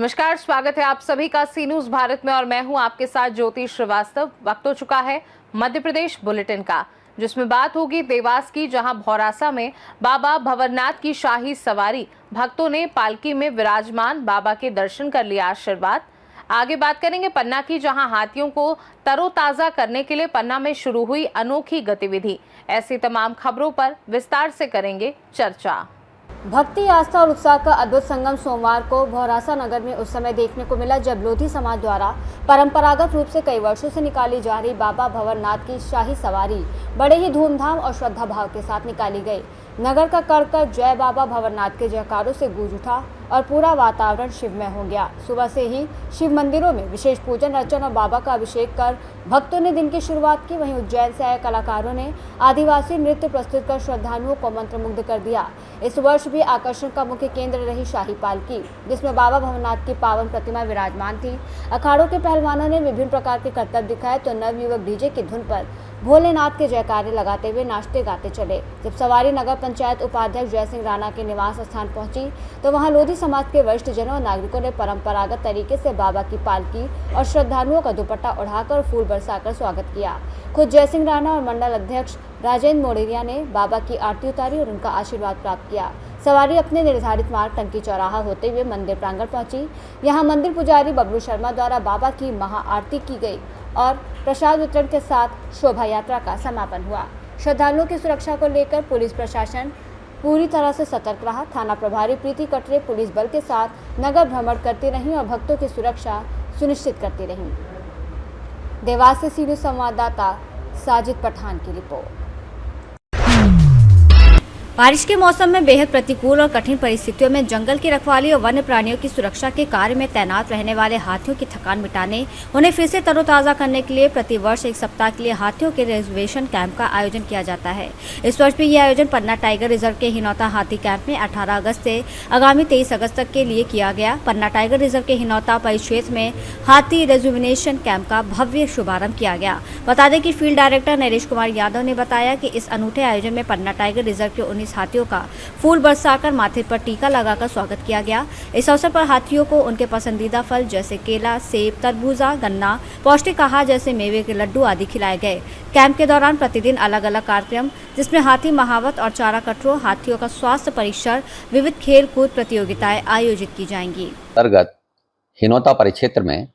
नमस्कार, स्वागत है आप सभी का सी न्यूज भारत में और मैं हूं आपके साथ ज्योति श्रीवास्तव। वक्त हो चुका है मध्य प्रदेश बुलेटिन का, जिसमें बात होगी देवास की, जहां भौरासा में बाबा भंवरनाथ की शाही सवारी। भक्तों ने पालकी में विराजमान बाबा के दर्शन कर लिया आशीर्वाद। आगे बात करेंगे पन्ना की, जहां हाथियों को तरोताजा करने के लिए पन्ना में शुरू हुई अनोखी गतिविधि। ऐसी तमाम खबरों पर विस्तार से करेंगे चर्चा। भक्ति, आस्था और उत्साह का अद्भुत संगम सोमवार को भौरासा नगर में उस समय देखने को मिला जब लोधी समाज द्वारा परंपरागत रूप से कई वर्षों से निकाली जा रही बाबा भंवरनाथ की शाही सवारी बड़े ही धूमधाम और श्रद्धा भाव के साथ निकाली गई। नगर का कड़कड़ जय बाबा भंवरनाथ के जयकारों से गूंज उठा और पूरा वातावरण शिवमय हो गया। सुबह से ही शिव मंदिरों में विशेष पूजन अर्चन और बाबा का अभिषेक कर भक्तों ने दिन की शुरुआत की। वहीं उज्जैन से आए कलाकारों ने आदिवासी नृत्य प्रस्तुत कर श्रद्धालुओं को मंत्रमुग्ध कर दिया। इस वर्ष भी आकर्षण का मुख्य केंद्र रही शाही पालकी, जिसमें बाबा भंवरनाथ की पावन प्रतिमा विराजमान थी। अखाड़ों के पहलवानों ने विभिन्न प्रकार के करतब दिखाए तो नवयुवक डीजे की धुन पर भोलेनाथ के जयकारे लगाते हुए नाचते गाते चले। जब सवारी नगर पंचायत उपाध्यक्ष जय सिंह राणा के निवास स्थान पहुंची तो वहां लोधी समाज के वरिष्ठ जनों और नागरिकों ने परंपरागत तरीके से बाबा की पालकी और श्रद्धालुओं का दुपट्टा उड़ाकर और फूल बरसाकर स्वागत किया। खुद जय सिंह राणा और मंडल अध्यक्ष राजेंद्र मोडेरिया ने बाबा की आरती उतारी और उनका आशीर्वाद प्राप्त किया। सवारी अपने निर्धारित मार्ग टंकी चौराहा होते हुए मंदिर प्रांगण पहुंची। यहां मंदिर पुजारी बबलू शर्मा द्वारा बाबा की महाआरती की गई और प्रसाद वितरण के साथ शोभा यात्रा का समापन हुआ। श्रद्धालुओं की सुरक्षा को लेकर पुलिस प्रशासन पूरी तरह से सतर्क रहा। थाना प्रभारी प्रीति कटरे पुलिस बल के साथ नगर भ्रमण करती रहीं और भक्तों की सुरक्षा सुनिश्चित करती रहीं। देवास से सी न्यूज संवाददाता साजिद पठान की रिपोर्ट। बारिश के मौसम में बेहद प्रतिकूल और कठिन परिस्थितियों में जंगल की रखवाली और वन्य प्राणियों की सुरक्षा के कार्य में तैनात रहने वाले हाथियों की थकान मिटाने, उन्हें फिर से तरोताजा करने के लिए प्रतिवर्ष एक सप्ताह के लिए हाथियों के रिजर्वेशन कैंप का आयोजन किया जाता है। इस वर्ष भी यह आयोजन पन्ना टाइगर रिजर्व के हिनौता हाथी कैंप में 18 अगस्त से आगामी 23 अगस्त तक के लिए किया गया। पन्ना टाइगर रिजर्व के हिनौता परिक्षेत्र में हाथी रिजर्वेशन कैंप का भव्य शुभारंभ किया गया। बता दें कि फील्ड डायरेक्टर नरेश कुमार यादव ने बताया कि इस अनूठे आयोजन में पन्ना टाइगर रिजर्व के 19 हाथियों का फूल बरसाकर माथे पर टीका लगाकर स्वागत किया गया। इस अवसर पर हाथियों को उनके पसंदीदा फल जैसे केला, सेब, तरबूजा, गन्ना, पौष्टिक आहार जैसे मेवे के लड्डू आदि खिलाए गए। कैंप के दौरान प्रतिदिन अलग अलग कार्यक्रम, जिसमें हाथी महावत और चारा कटरों, हाथियों का स्वास्थ्य परीक्षण, विविध खेल कूद प्रतियोगिताएं आयोजित की जाएंगी। अंतर्गत हिनौता परिक्षेत्र में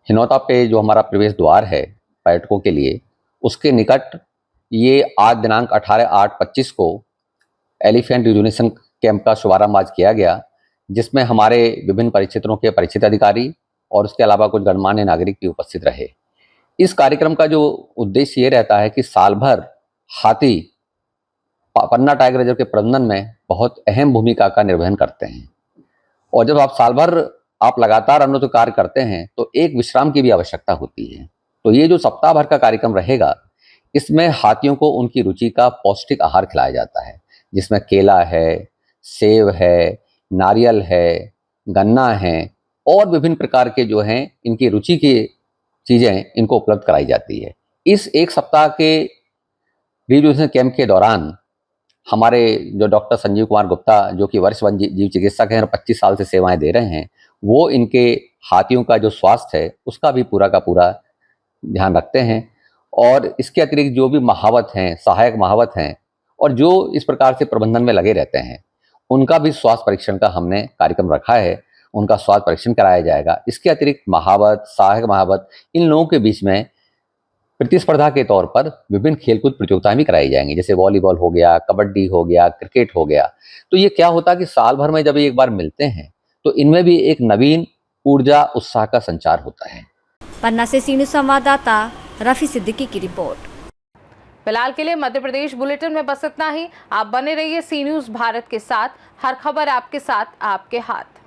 हिनौता पे जो हमारा प्रवेश द्वार है पर्यटकों के लिए, उसके निकट ये आज दिनांक 18/8/25 को एलिफेंट रिजुवेनेशन कैंप का शुभारंभ आज किया गया, जिसमें हमारे विभिन्न परिक्षेत्रों के परिचित अधिकारी और उसके अलावा कुछ गणमान्य नागरिक भी उपस्थित रहे। इस कार्यक्रम का जो उद्देश्य ये रहता है कि साल भर हाथी पन्ना टाइगर रिजर्व के प्रबंधन में बहुत अहम भूमिका का निर्वहन करते हैं और जब आप साल भर आप लगातार अनोखे कार्य करते हैं तो एक विश्राम की भी आवश्यकता होती है। तो ये जो सप्ताह भर का कार्यक्रम रहेगा, इसमें हाथियों को उनकी रुचि का पौष्टिक आहार खिलाया जाता है, जिसमें केला है, सेब है, नारियल है, गन्ना है और विभिन्न प्रकार के जो हैं इनकी रुचि की चीज़ें इनको उपलब्ध कराई जाती है। इस एक सप्ताह के रिजुवेनेशन कैंप के दौरान हमारे जो डॉक्टर संजीव कुमार गुप्ता, जो कि वरिष्ठ वन जीव चिकित्सक हैं और 25 साल से सेवाएं दे रहे हैं, वो इनके हाथियों का जो स्वास्थ्य है उसका भी पूरा का पूरा ध्यान रखते हैं। और इसके अतिरिक्त जो भी महावत हैं, सहायक महावत हैं और जो इस प्रकार से प्रबंधन में लगे रहते हैं, उनका भी स्वास्थ्य परीक्षण का हमने कार्यक्रम रखा है। उनका स्वास्थ्य परीक्षण कराया जाएगा। इसके अतिरिक्त महावत, सहायक महावत, इन लोगों के बीच में प्रतिस्पर्धा के तौर पर विभिन्न खेलकूद प्रतियोगिताएं भी कराई जाएंगी, जैसे वॉलीबॉल हो गया, कबड्डी हो गया, क्रिकेट हो गया। तो ये क्या होता है कि साल भर में जब एक बार मिलते हैं तो इनमें भी एक नवीन ऊर्जा, उत्साह का संचार होता है। पन्ना से सी न्यूज संवाददाता रफी सिद्दीकी की रिपोर्ट। फिलहाल के लिए मध्य प्रदेश बुलेटिन में बस इतना ही। आप बने रहिए सी न्यूज भारत के साथ। हर खबर आपके साथ, आपके हाथ।